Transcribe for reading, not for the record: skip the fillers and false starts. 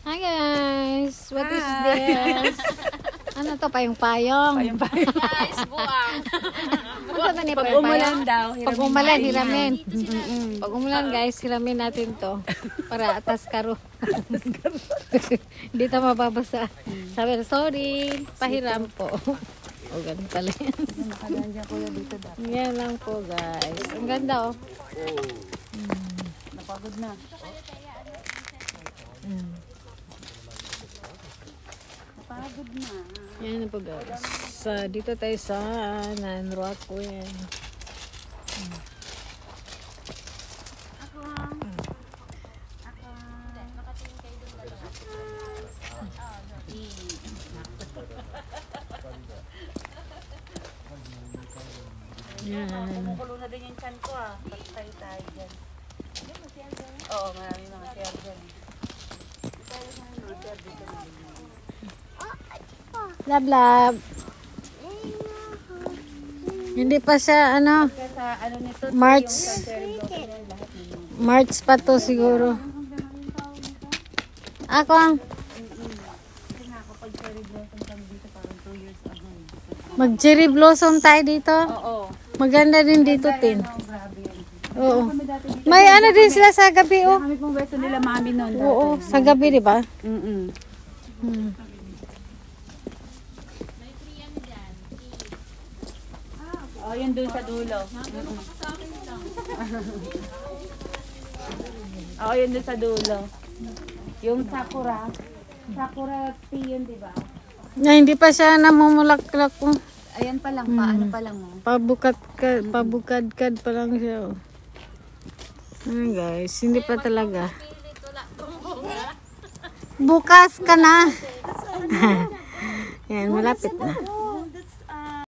Hi guys! What is this? Ano to? Payong-payong? Payong-payong. Guys, buwang. Ano ba niya Pag payong-payong? umulan daw, Pag umulan, hiramin. Mm-mm. Pag umulan guys, hiramin natin to. Para atas karo. Hindi tayo mababasa. Sabi, sorry, pahiram po. O, ganun pala yan. Nakagandya ko yun dito dapat. Yan lang po guys. Ang ganda oh. Napagod na. Napagod na. Yan po guys. Dito tayo sa Nanroaco yan. Yan. Kumukulo na din yung chan ko ah. Patay tayo dyan. Oo, maraming mga share dyan. Love, love. Hindi pa siya ano, Sa ano nito, March. yung cherry blossom yan, lahat nito. March pa to siguro. Ako ang Kasi nga kapag cherry blossom kami dito parang 2 years ago. mag-cherry blossom tayo dito. Oo. Maganda din dito, Tin. Oh, grabe yan. Oo. Kami dati dito. May ano din sila sa gabi, oh. Kami pong beso nila mami noon dati. Oo, sa gabi, di ba? Mm-mm. Hmm. Oh, yun doon sa dulo. Oo, yun doon sa dulo. Yung sakura. Sakura tea yun, di ba? Na hindi pa siya namumulaklak, oh. Ayan pa lang, paano pa lang, oh. Pabukad-kad pa lang siya, oh. Ay, guys, hindi pa talaga. Bukas ka na. Yan, malapit na.